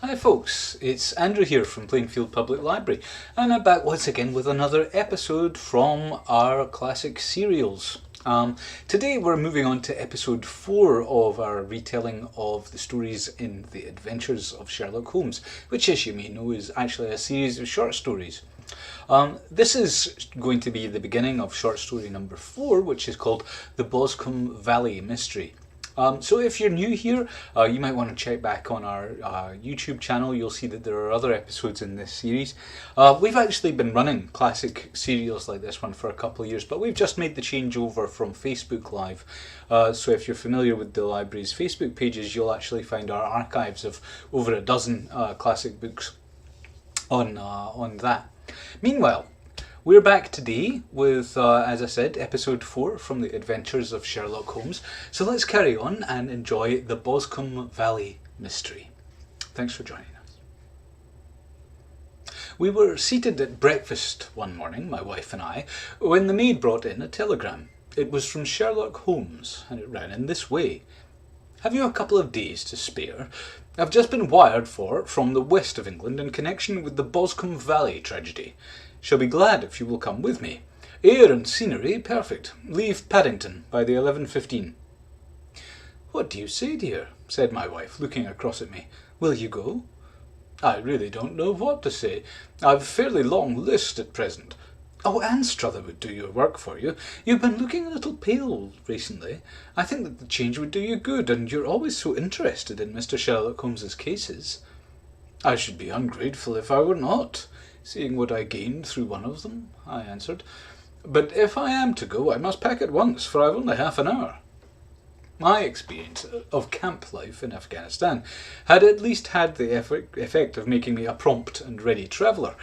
Hi folks, it's Andrew here from Plainfield Public Library, and I'm back once again with another episode from our classic serials. Today we're moving on to episode 4 of our retelling of the stories in The Adventures of Sherlock Holmes, which, as you may know, is actually a series of short stories. This is going to be the beginning of short story number 4, which is called The Boscombe Valley Mystery. So if you're new here, you might want to check back on our YouTube channel. You'll see that there are other episodes in this series. We've actually been running classic serials like this one for a couple of years, but we've just made the change over from Facebook Live. So if you're familiar with the library's Facebook pages, you'll actually find our archives of over a dozen classic books on that. Meanwhile, we're back today with, as I said, episode 4 from The Adventures of Sherlock Holmes. So let's carry on and enjoy the Boscombe Valley Mystery. Thanks for joining us. We were seated at breakfast one morning, my wife and I, when the maid brought in a telegram. It was from Sherlock Holmes, and it ran in this way. Have you a couple of days to spare? I've just been wired for from the west of England in connection with the Boscombe Valley tragedy. Shall be glad if you will come with me. Air and scenery perfect. Leave Paddington by the 11:15. What do you say, dear? Said my wife, looking across at me. Will you go? I really don't know what to say. I've a fairly long list at present. Oh, Anstruther would do your work for you. You've been looking a little pale recently. I think that the change would do you good, and you're always so interested in Mr. Sherlock Holmes's cases. I should be ungrateful if I were not, seeing what I gained through one of them, I answered. But if I am to go, I must pack at once, for I've only half an hour. My experience of camp life in Afghanistan had at least had the effect of making me a prompt and ready traveller.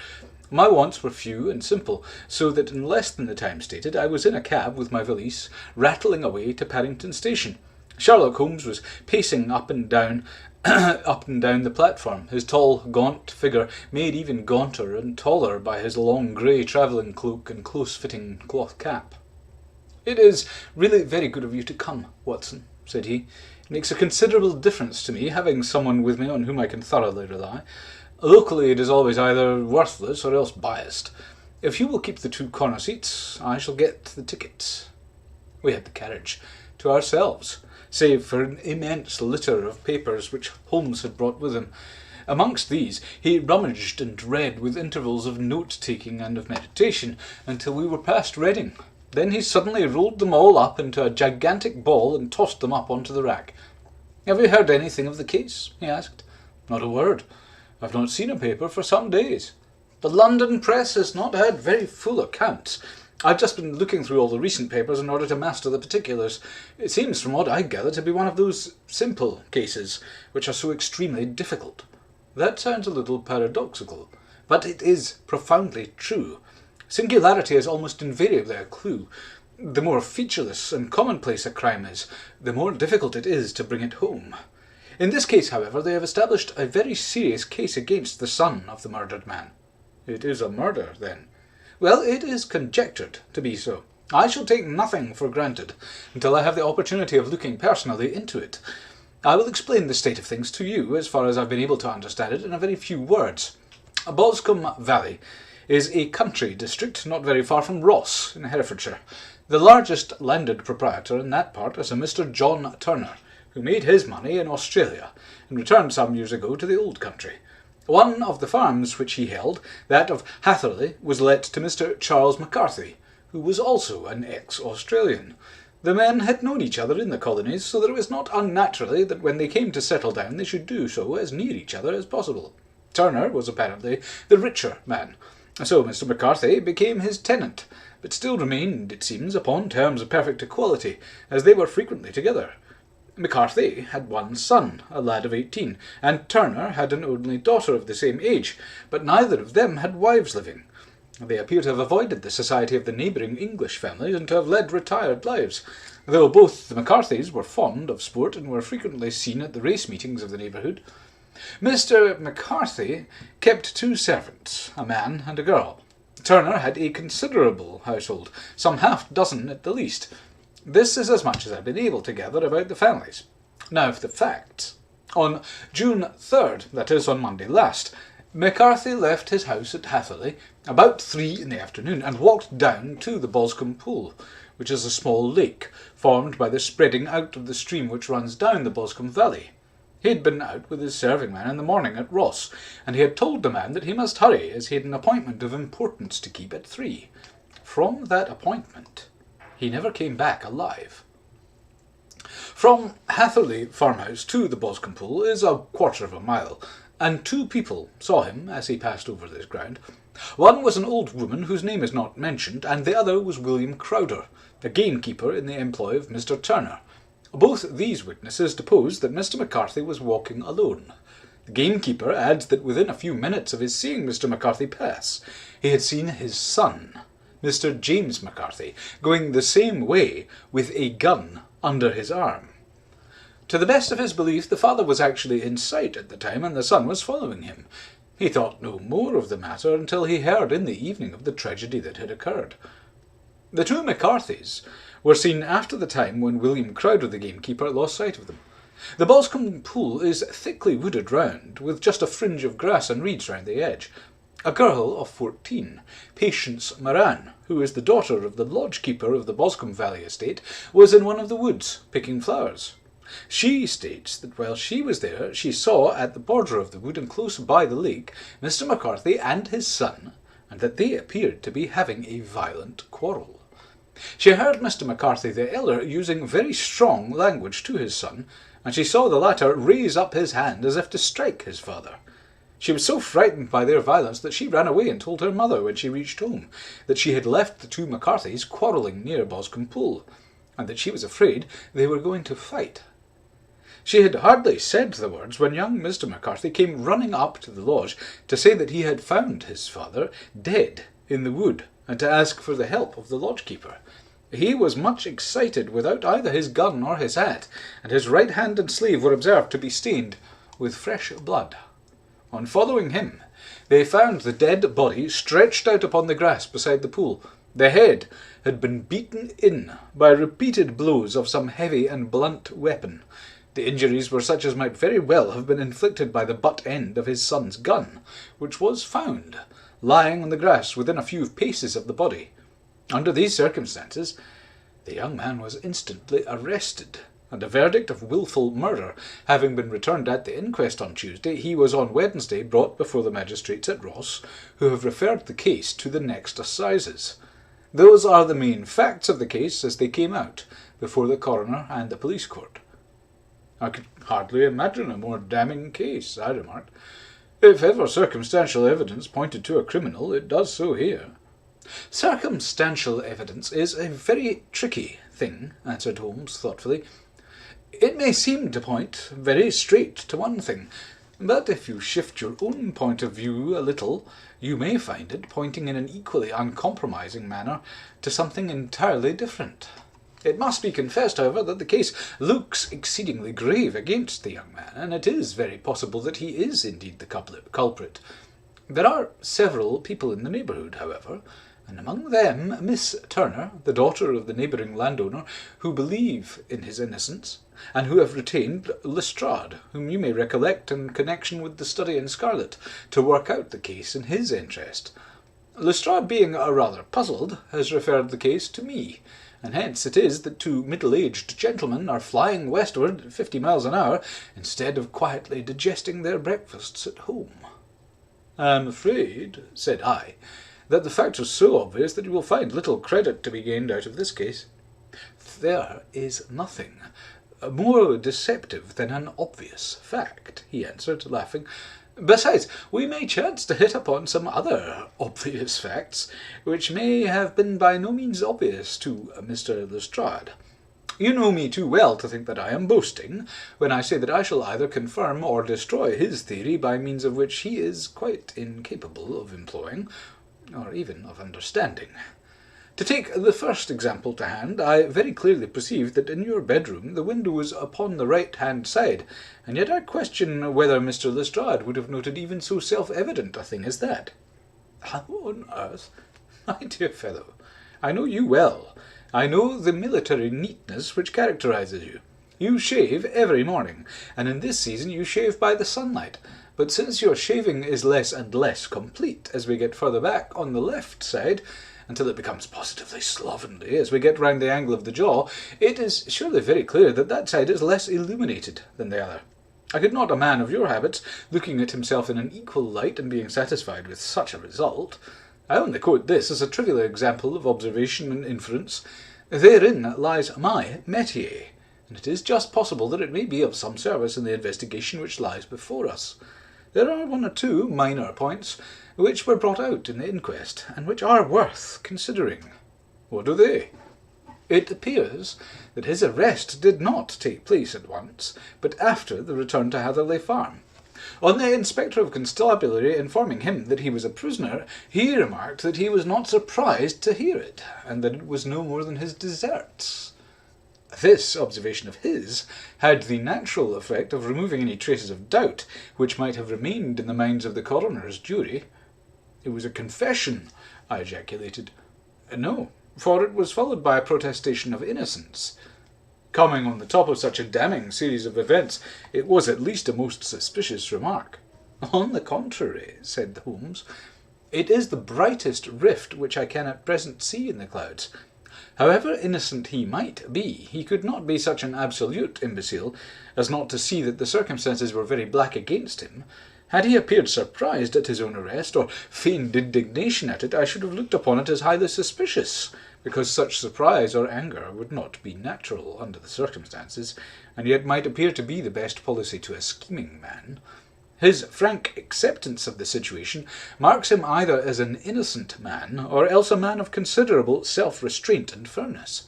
My wants were few and simple, so that in less than the time stated I was in a cab with my valise, rattling away to Paddington Station. Sherlock Holmes was pacing up and down the platform, his tall, gaunt figure made even gaunter and taller by his long grey travelling cloak and close-fitting cloth cap. It is really very good of you to come, Watson, said he. It makes a considerable difference to me having someone with me on whom I can thoroughly rely. Locally it is always either worthless or else biased. If you will keep the 2 corner seats, I shall get the tickets. We had the carriage to ourselves, save for an immense litter of papers which Holmes had brought with him. Amongst these he rummaged and read with intervals of note-taking and of meditation until we were past Reading. Then he suddenly rolled them all up into a gigantic ball and tossed them up onto the rack. Have you heard anything of the case? He asked. Not a word. I've not seen a paper for some days. The London press has not had very full accounts. I've just been looking through all the recent papers in order to master the particulars. It seems, from what I gather, to be one of those simple cases, which are so extremely difficult. That sounds a little paradoxical, but it is profoundly true. Singularity is almost invariably a clue. The more featureless and commonplace a crime is, the more difficult it is to bring it home. In this case, however, they have established a very serious case against the son of the murdered man. It is a murder, then? Well, it is conjectured to be so. I shall take nothing for granted until I have the opportunity of looking personally into it. I will explain the state of things to you, as far as I've been able to understand it, in a very few words. Boscombe Valley is a country district not very far from Ross, in Herefordshire. The largest landed proprietor in that part is a Mr. John Turner, who made his money in Australia and returned some years ago to the old country. One of the farms which he held, that of Hatherley, was let to Mr. Charles McCarthy, who was also an ex-Australian. The men had known each other in the colonies, so that it was not unnaturally that when they came to settle down they should do so as near each other as possible. Turner was apparently the richer man, so Mr. McCarthy became his tenant, but still remained, it seems, upon terms of perfect equality, as they were frequently together. McCarthy had one son, a lad of 18, and Turner had an only daughter of the same age, but neither of them had wives living. They appear to have avoided the society of the neighbouring English families and to have led retired lives, though both the McCarthys were fond of sport and were frequently seen at the race meetings of the neighbourhood. Mr. McCarthy kept 2 servants, a man and a girl. Turner had a considerable household, some half-dozen at the least. This is as much as I've been able to gather about the families. Now for the facts. On June 3rd, that is, on Monday last, McCarthy left his house at Hatherley about 3 in the afternoon and walked down to the Boscombe Pool, which is a small lake formed by the spreading out of the stream which runs down the Boscombe Valley. He had been out with his serving man in the morning at Ross, and he had told the man that he must hurry as he had an appointment of importance to keep at 3. From that appointment, he never came back alive. From Hatherley farmhouse to the Boscombe Pool is a quarter of a mile, and 2 people saw him as he passed over this ground. One was an old woman whose name is not mentioned, and the other was William Crowder, a gamekeeper in the employ of Mr. Turner. Both these witnesses deposed that Mr. McCarthy was walking alone. The gamekeeper adds that within a few minutes of his seeing Mr. McCarthy pass, he had seen his son, Mr. James McCarthy, going the same way with a gun under his arm. To the best of his belief, the father was actually in sight at the time, and the son was following him. He thought no more of the matter until he heard in the evening of the tragedy that had occurred. The 2 McCarthys were seen after the time when William Crowder, the gamekeeper, lost sight of them. The Boscombe Pool is thickly wooded round, with just a fringe of grass and reeds round the edge. A girl of 14, Patience Moran, who is the daughter of the lodge-keeper of the Boscombe Valley estate, was in one of the woods, picking flowers. She states that while she was there, she saw at the border of the wood and close by the lake Mr. McCarthy and his son, and that they appeared to be having a violent quarrel. She heard Mr. McCarthy the elder using very strong language to his son, and she saw the latter raise up his hand as if to strike his father. She was so frightened by their violence that she ran away and told her mother when she reached home that she had left the 2 McCarthys quarrelling near Boscombe Pool, and that she was afraid they were going to fight. She had hardly said the words when young Mr. McCarthy came running up to the lodge to say that he had found his father dead in the wood and to ask for the help of the lodge-keeper. He was much excited without either his gun or his hat, and his right hand and sleeve were observed to be stained with fresh blood. On following him, they found the dead body stretched out upon the grass beside the pool. The head had been beaten in by repeated blows of some heavy and blunt weapon. The injuries were such as might very well have been inflicted by the butt end of his son's gun, which was found lying on the grass within a few paces of the body. Under these circumstances, the young man was instantly arrested, and a verdict of wilful murder having been returned at the inquest on Tuesday, he was on Wednesday brought before the magistrates at Ross, who have referred the case to the next assizes. Those are the main facts of the case as they came out before the coroner and the police court. I could hardly imagine a more damning case, I remarked. If ever circumstantial evidence pointed to a criminal, it does so here. Circumstantial evidence is a very tricky thing, answered Holmes thoughtfully. It may seem to point very straight to one thing, but if you shift your own point of view a little, you may find it pointing in an equally uncompromising manner to something entirely different. It must be confessed, however, that the case looks exceedingly grave against the young man, and it is very possible that he is indeed the culprit. There are several people in the neighbourhood, however, and among them Miss Turner, the daughter of the neighbouring landowner, who believe in his innocence, and who have retained Lestrade, whom you may recollect in connection with the study in scarlet, to work out the case in his interest. Lestrade, being rather puzzled, has referred the case to me, and hence it is that 2 middle-aged gentlemen are flying westward at 50 miles an hour, instead of quietly digesting their breakfasts at home. I am afraid, said I, that the facts are so obvious that you will find little credit to be gained out of this case. There is nothing more deceptive than an obvious fact, he answered, laughing. Besides, we may chance to hit upon some other obvious facts, which may have been by no means obvious to Mr. Lestrade. You know me too well to think that I am boasting when I say that I shall either confirm or destroy his theory by means of which he is quite incapable of employing, or even of understanding. To take the first example to hand, I very clearly perceived that in your bedroom the window was upon the right-hand side, and yet I question whether Mr. Lestrade would have noted even so self-evident a thing as that. How on earth? My dear fellow, I know you well. I know the military neatness which characterizes you. You shave every morning, and in this season you shave by the sunlight. But since your shaving is less and less complete as we get further back on the left side, until it becomes positively slovenly as we get round the angle of the jaw, it is surely very clear that that side is less illuminated than the other. I could not, a man of your habits, looking at himself in an equal light and being satisfied with such a result. I only quote this as a trivial example of observation and inference. Therein lies my métier, and it is just possible that it may be of some service in the investigation which lies before us. There are one or two minor points which were brought out in the inquest, and which are worth considering. What are they? It appears that his arrest did not take place at once, but after the return to Hatherley Farm. On the Inspector of Constabulary informing him that he was a prisoner, he remarked that he was not surprised to hear it, and that it was no more than his deserts. This observation of his had the natural effect of removing any traces of doubt which might have remained in the minds of the coroner's jury. It was a confession, I ejaculated. No, for it was followed by a protestation of innocence. Coming on the top of such a damning series of events, it was at least a most suspicious remark. On the contrary, said Holmes, it is the brightest rift which I can at present see in the clouds. However innocent he might be, he could not be such an absolute imbecile as not to see that the circumstances were very black against him. Had he appeared surprised at his own arrest, or feigned indignation at it, I should have looked upon it as highly suspicious, because such surprise or anger would not be natural under the circumstances, and yet might appear to be the best policy to a scheming man. His frank acceptance of the situation marks him either as an innocent man, or else a man of considerable self-restraint and firmness.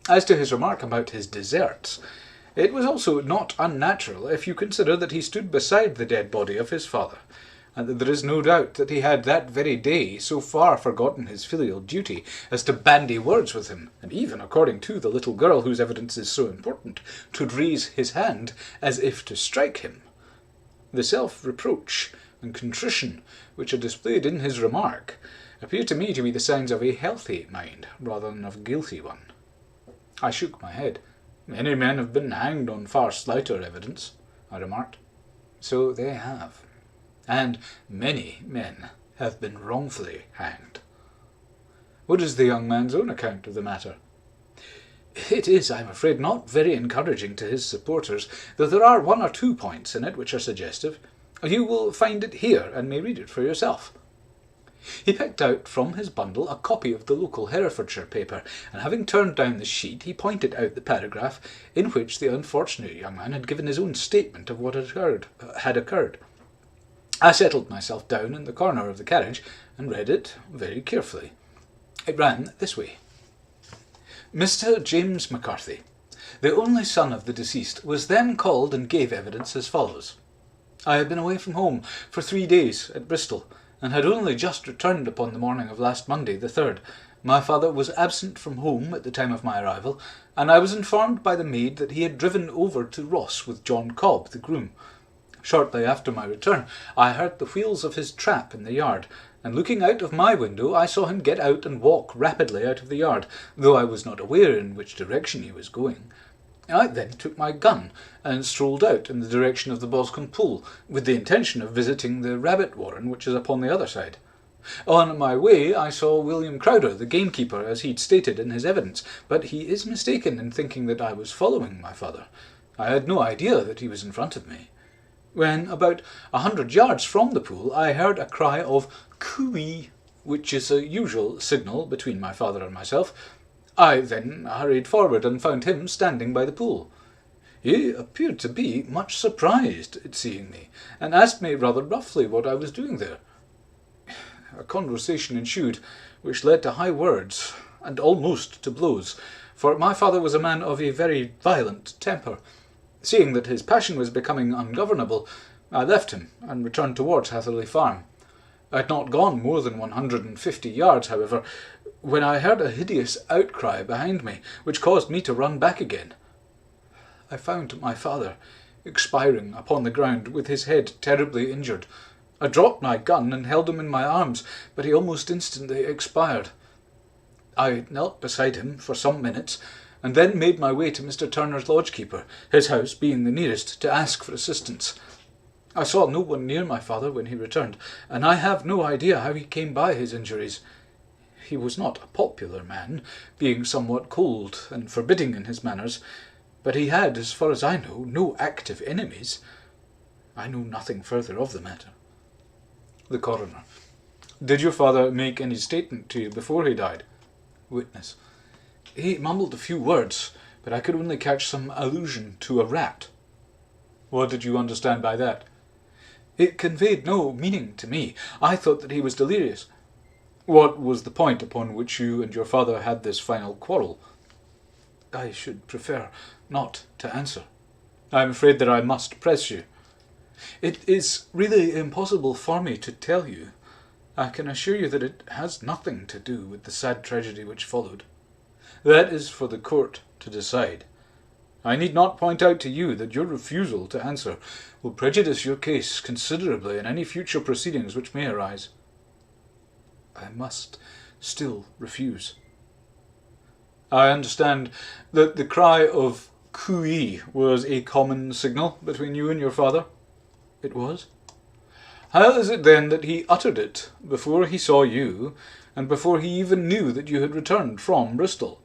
As to his remark about his deserts, it was also not unnatural if you consider that he stood beside the dead body of his father, and that there is no doubt that he had that very day so far forgotten his filial duty as to bandy words with him, and even, according to the little girl whose evidence is so important, to raise his hand as if to strike him. The self-reproach and contrition which are displayed in his remark appear to me to be the signs of a healthy mind rather than of a guilty one. I shook my head. Many men have been hanged on far slighter evidence, I remarked. So they have. And many men have been wrongfully hanged. What is the young man's own account of the matter? It is, I am afraid, not very encouraging to his supporters, though there are one or two points in it which are suggestive. You will find it here, and may read it for yourself. He picked out from his bundle a copy of the local Herefordshire paper, and having turned down the sheet, he pointed out the paragraph in which the unfortunate young man had given his own statement of what had occurred. I settled myself down in the corner of the carriage, and read it very carefully. It ran this way. Mr. James McCarthy, the only son of the deceased, was then called and gave evidence as follows. I had been away from home for 3 days at Bristol, and had only just returned upon the morning of last Monday, the 3rd. My father was absent from home at the time of my arrival, and I was informed by the maid that he had driven over to Ross with John Cobb, the groom. Shortly after my return, I heard the wheels of his trap in the yard, and looking out of my window, I saw him get out and walk rapidly out of the yard, though I was not aware in which direction he was going. I then took my gun and strolled out in the direction of the Boscombe Pool, with the intention of visiting the rabbit warren which is upon the other side. On my way I saw William Crowder, the gamekeeper, as he'd stated in his evidence, but he is mistaken in thinking that I was following my father. I had no idea that he was in front of me. When about 100 yards from the pool, I heard a cry of "Cooey," which is a usual signal between my father and myself. I then hurried forward and found him standing by the pool. He appeared to be much surprised at seeing me, and asked me rather roughly what I was doing there. A conversation ensued, which led to high words, and almost to blows, for my father was a man of a very violent temper. Seeing that his passion was becoming ungovernable, I left him, and returned towards Hatherley Farm. I had not gone more than 150 yards, however, when I heard a hideous outcry behind me, which caused me to run back again. I found my father expiring upon the ground, with his head terribly injured. I dropped my gun and held him in my arms, but he almost instantly expired. I knelt beside him for some minutes, and then made my way to Mr. Turner's lodge-keeper, his house being the nearest, to ask for assistance. I saw no one near my father when he returned, and I have no idea how he came by his injuries. He was not a popular man, being somewhat cold and forbidding in his manners, but he had, as far as I know, no active enemies. I know nothing further of the matter. The coroner: Did your father make any statement to you before he died? Witness: He mumbled a few words, but I could only catch some allusion to a rat. What did you understand by that? It conveyed no meaning to me. I thought that he was delirious. What was the point upon which you and your father had this final quarrel? I should prefer not to answer. I am afraid that I must press you. It is really impossible for me to tell you. I can assure you that it has nothing to do with the sad tragedy which followed. That is for the court to decide. I need not point out to you that your refusal to answer will prejudice your case considerably in any future proceedings which may arise. I must still refuse. I understand that the cry of "Cooey" was a common signal between you and your father? It was. How is it then that he uttered it before he saw you, and before he even knew that you had returned from Bristol?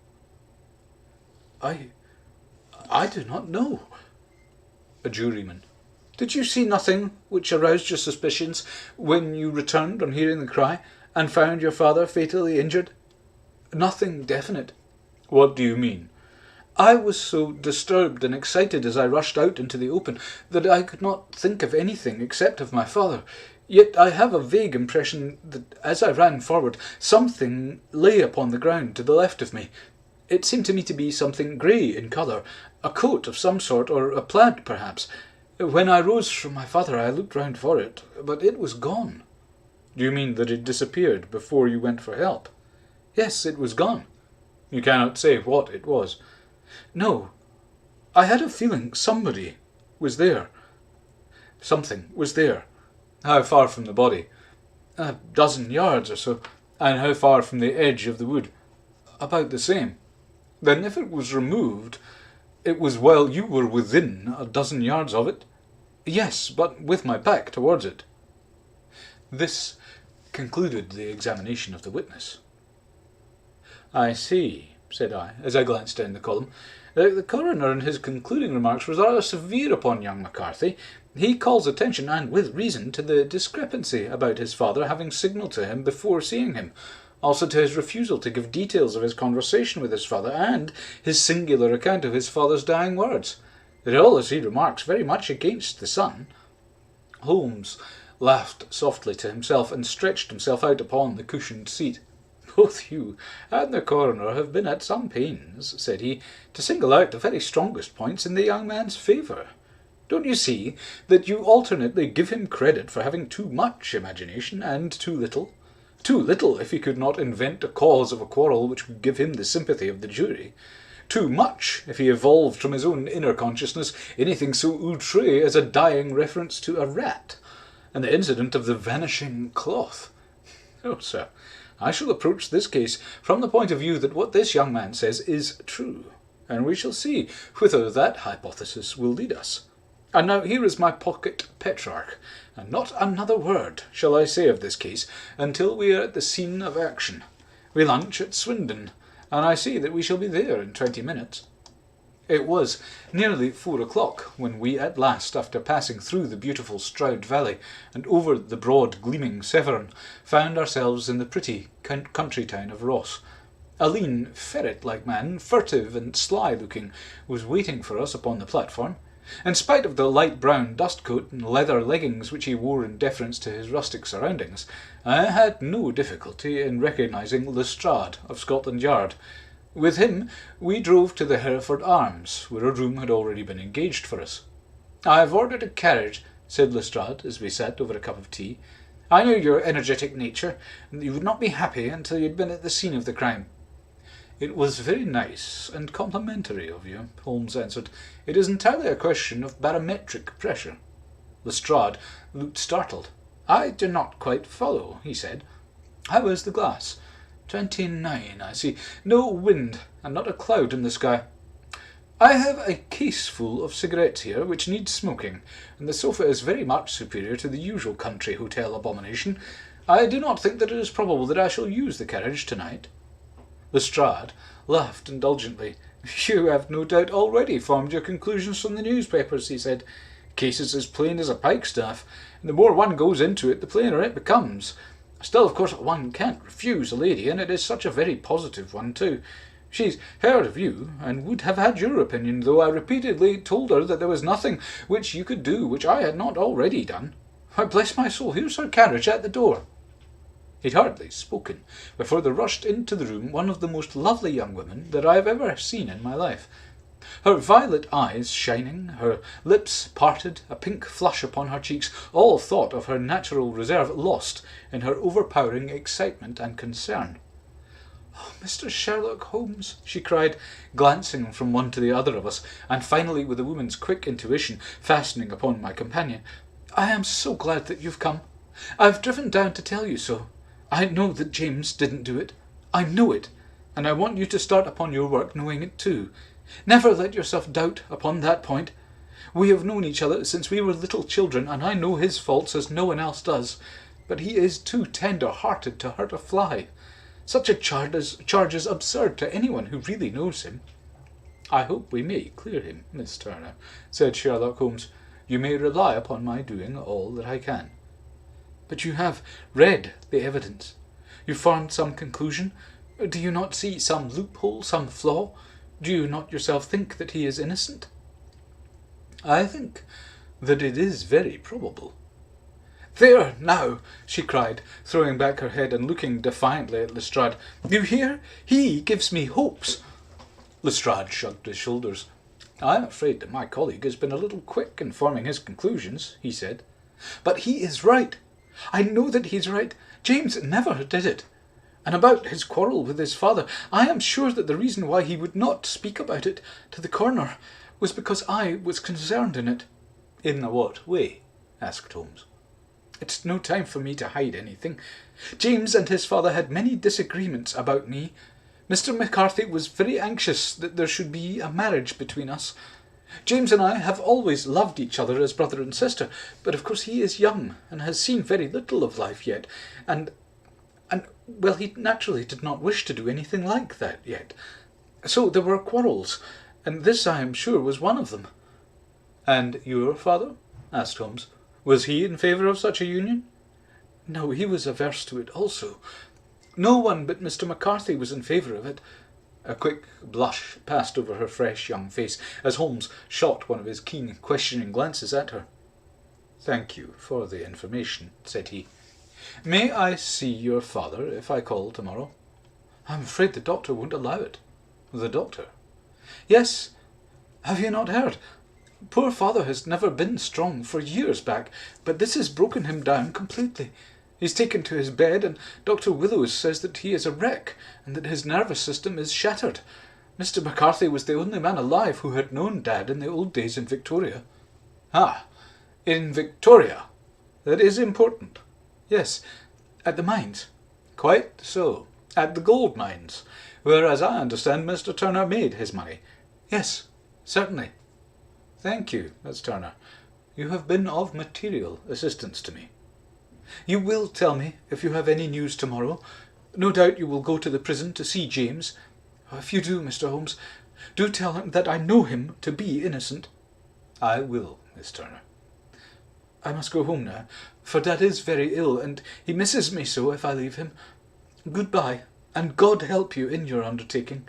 I do not know. A juryman: Did you see nothing which aroused your suspicions when you returned on hearing the cry, and found your father fatally injured? Nothing definite. What do you mean? I was so disturbed and excited as I rushed out into the open that I could not think of anything except of my father. Yet I have a vague impression that as I ran forward, something lay upon the ground to the left of me. It seemed to me to be something grey in colour, a coat of some sort, or a plaid perhaps. When I rose from my father I looked round for it, but it was gone. Do you mean that it disappeared before you went for help? Yes, it was gone. You cannot say what it was? No. I had a feeling somebody was there. Something was there. How far from the body? 12 yards or so. And how far from the edge of the wood? About the same. Then if it was removed, it was while you were within 12 yards of it? Yes, but with my back towards it. This concluded the examination of the witness. I see, said I, as I glanced down the column. The coroner in his concluding remarks was rather severe upon young McCarthy. He calls attention, and with reason, to the discrepancy about his father having signalled to him before seeing him, also to his refusal to give details of his conversation with his father, and his singular account of his father's dying words. It all, as he remarks, very much against the son. Holmes laughed softly to himself, and stretched himself out upon the cushioned seat. Both you and the coroner have been at some pains, said he, to single out the very strongest points in the young man's favour. Don't you see that you alternately give him credit for having too much imagination and too little? Too little if he could not invent a cause of a quarrel which would give him the sympathy of the jury. Too much if he evolved from his own inner consciousness anything so outré as a dying reference to a rat, and the incident of the vanishing cloth. Oh, sir, I shall approach this case from the point of view that what this young man says is true, and we shall see whither that hypothesis will lead us. And now here is my pocket Petrarch, and not another word shall I say of this case until we are at the scene of action. We lunch at Swindon, and I see that we shall be there in 20 minutes. It was nearly 4 o'clock when we at last, after passing through the beautiful Stroud Valley and over the broad gleaming Severn, found ourselves in the pretty country town of Ross. A lean, ferret-like man, furtive and sly-looking, was waiting for us upon the platform. In spite of the light brown dust-coat and leather leggings which he wore in deference to his rustic surroundings, I had no difficulty in recognising Lestrade of Scotland Yard. With him we drove to the Hereford Arms, where a room had already been engaged for us. "I have ordered a carriage," said Lestrade, as we sat over a cup of tea. "I knew your energetic nature, and that you would not be happy until you had been at the scene of the crime." "It was very nice and complimentary of you," Holmes answered. "It is entirely a question of barometric pressure." Lestrade looked startled. "I do not quite follow," he said. "How is the glass?" 29, I see. No wind. and not a cloud in the sky. I have a case full of cigarettes here which need smoking, and the sofa is very much superior to the usual country hotel abomination. I do not think that it is probable that I shall use the carriage tonight." Lestrade laughed indulgently. "You have no doubt already formed your conclusions from the newspapers," he said. "Case is as plain as a pikestaff, and the more one goes into it, the plainer it becomes. Still, of course, one can't refuse a lady, and it is such a very positive one, too. She's heard of you, and would have had your opinion, though I repeatedly told her that there was nothing which you could do which I had not already done. Why, bless my soul, here's her carriage at the door." He'd hardly spoken before there rushed into the room one of the most lovely young women that I have ever seen in my life. Her violet eyes shining, her lips parted, a pink flush upon her cheeks, all thought of her natural reserve lost in her overpowering excitement and concern. "Oh, Mr. Sherlock Holmes," she cried, glancing from one to the other of us, and finally, with a woman's quick intuition, fastening upon my companion, "I am so glad that you've come. I've driven down to tell you so. I know that James didn't do it. I know it, and I want you to start upon your work knowing it too. Never let yourself doubt upon that point. We have known each other since we were little children, and I know his faults as no one else does, but he is too tender-hearted to hurt a fly. Such a charge is absurd to anyone who really knows him." "I hope we may clear him, Miss Turner," said Sherlock Holmes. "You may rely upon my doing all that I can." "But you have read the evidence. You formed some conclusion. Do you not see some loophole, some flaw? Do you not yourself think that he is innocent?" "I think that it is very probable." "There, now," she cried, throwing back her head and looking defiantly at Lestrade. "You hear? He gives me hopes." Lestrade shrugged his shoulders. "I am afraid that my colleague has been a little quick in forming his conclusions," he said. "But he is right. I know that he's right. James never did it. And about his quarrel with his father, I am sure that the reason why he would not speak about it to the coroner was because I was concerned in it." "In what way?" asked Holmes. "It's no time for me to hide anything. James and his father had many disagreements about me. Mr. McCarthy was very anxious that there should be a marriage between us. James and I have always loved each other as brother and sister, but of course he is young and has seen very little of life yet, and well, he naturally did not wish to do anything like that yet. So there were quarrels, and this, I am sure, was one of them." "And your father?" asked Holmes. "Was he in favour of such a union?" "No, he was averse to it also. No one but Mr. McCarthy was in favour of it." A quick blush passed over her fresh young face as Holmes shot one of his keen, questioning glances at her. "Thank you for the information," said he. "May I see your father if I call tomorrow?" "I'm afraid the doctor won't allow it." "The doctor?" "Yes. Have you not heard? Poor father has never been strong for years back, but this has broken him down completely. He's taken to his bed, and Dr. Willows says that he is a wreck, and that his nervous system is shattered. Mr. McCarthy was the only man alive who had known Dad in the old days in Victoria." "Ah, in Victoria? That is important." "Yes, at the mines." "Quite so. At the gold mines, where, as I understand, Mr. Turner made his money." "Yes, certainly." "Thank you, Miss Turner. You have been of material assistance to me. You will tell me if you have any news tomorrow. No doubt you will go to the prison to see James. If you do, Mr. Holmes, do tell him that I know him to be innocent." "I will, Miss Turner." "I must go home now, for Dad is very ill, and he misses me so if I leave him. Goodbye, and God help you in your undertaking."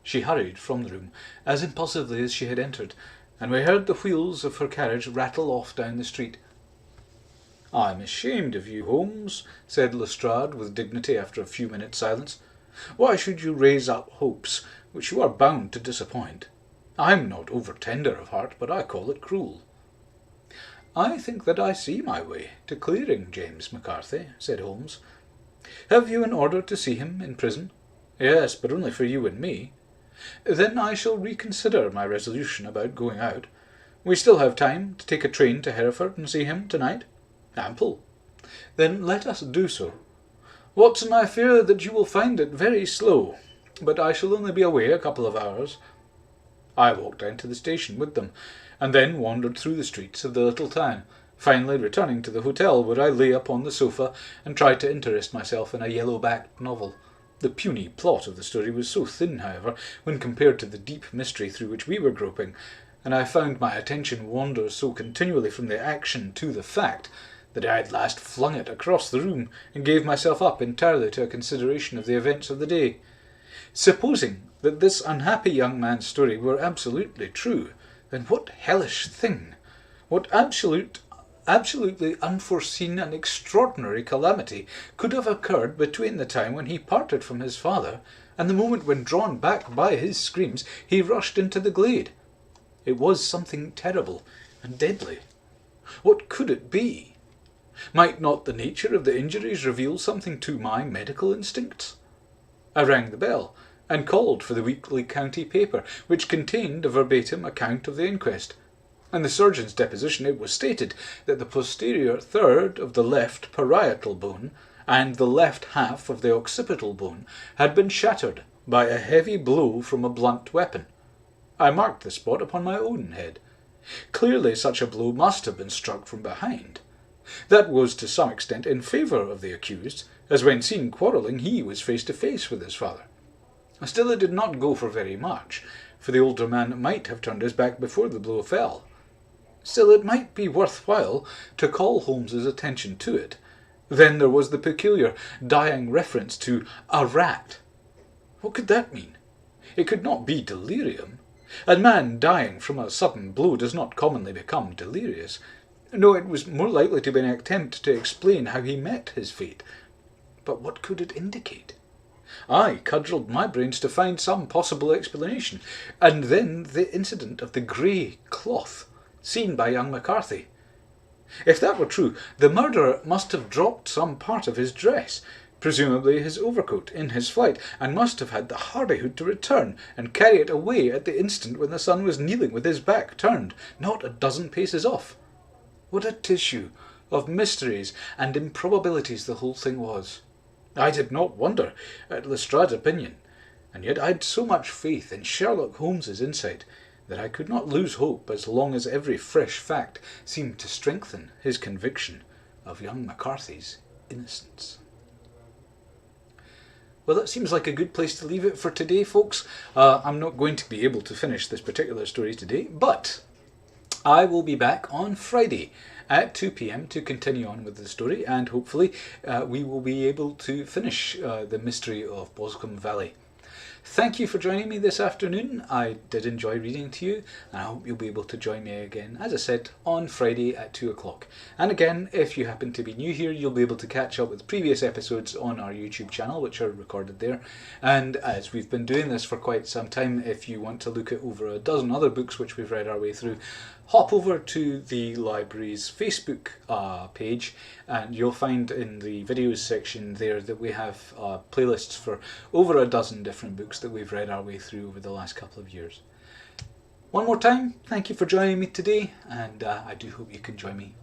She hurried from the room as impulsively as she had entered, and we heard the wheels of her carriage rattle off down the street. "I'm ashamed of you, Holmes," said Lestrade with dignity after a few minutes' silence. "Why should you raise up hopes which you are bound to disappoint? I'm not over-tender of heart, but I call it cruel." "I think that I see my way to clearing James McCarthy," said Holmes. "Have you an order to see him in prison?" "Yes, but only for you and me." "Then I shall reconsider my resolution about going out. We still have time to take a train to Hereford and see him tonight?" "Ample." "Then let us do so. Watson, I fear that you will find it very slow. but I shall only be away a couple of hours." I walked down to the station with them, and then wandered through the streets of the little town, finally returning to the hotel, where I lay upon the sofa and tried to interest myself in a yellow-backed novel. The puny plot of the story was so thin, however, when compared to the deep mystery through which we were groping, and I found my attention wander so continually from the action to the fact, that I at last flung it across the room and gave myself up entirely to a consideration of the events of the day. Supposing that this unhappy young man's story were absolutely true, then what hellish thing, what absolutely unforeseen and extraordinary calamity could have occurred between the time when he parted from his father and the moment when, drawn back by his screams, he rushed into the glade? It was something terrible and deadly. What could it be? Might not the nature of the injuries reveal something to my medical instincts? I rang the bell and called for the weekly county paper, which contained a verbatim account of the inquest. In the surgeon's deposition it was stated that the posterior third of the left parietal bone and the left half of the occipital bone had been shattered by a heavy blow from a blunt weapon. I marked the spot upon my own head. Clearly such a blow must have been struck from behind. That was to some extent in favour of the accused, as when seen quarrelling he was face to face with his father. Still, it did not go for very much, for the older man might have turned his back before the blow fell. Still, it might be worthwhile to call Holmes's attention to it. Then there was the peculiar, dying reference to a rat. What could that mean? It could not be delirium. A man dying from a sudden blow does not commonly become delirious. No, it was more likely to be an attempt to explain how he met his fate. But what could it indicate? I cudgelled my brains to find some possible explanation, and then the incident of the grey cloth seen by young McCarthy. If that were true, the murderer must have dropped some part of his dress, presumably his overcoat, in his flight, and must have had the hardihood to return and carry it away at the instant when the son was kneeling with his back turned, not a dozen paces off. What a tissue of mysteries and improbabilities the whole thing was. I did not wonder at Lestrade's opinion, and yet I had so much faith in Sherlock Holmes's insight that I could not lose hope as long as every fresh fact seemed to strengthen his conviction of young McCarthy's innocence. Well, that seems like a good place to leave it for today, folks. I'm not going to be able to finish this particular story today, but I will be back on Friday at 2 p.m. to continue on with the story, and hopefully we will be able to finish the mystery of Boscombe Valley. Thank you for joining me this afternoon. I did enjoy reading to you, and I hope you'll be able to join me again, as I said, on Friday at 2 o'clock. And again, if you happen to be new here, you'll be able to catch up with previous episodes on our YouTube channel, which are recorded there. And as we've been doing this for quite some time, if you want to look at over a dozen other books which we've read our way through, hop over to the library's Facebook page, and you'll find in the videos section there that we have playlists for over a dozen different books that we've read our way through over the last couple of years. One more time, thank you for joining me today, and I do hope you can join me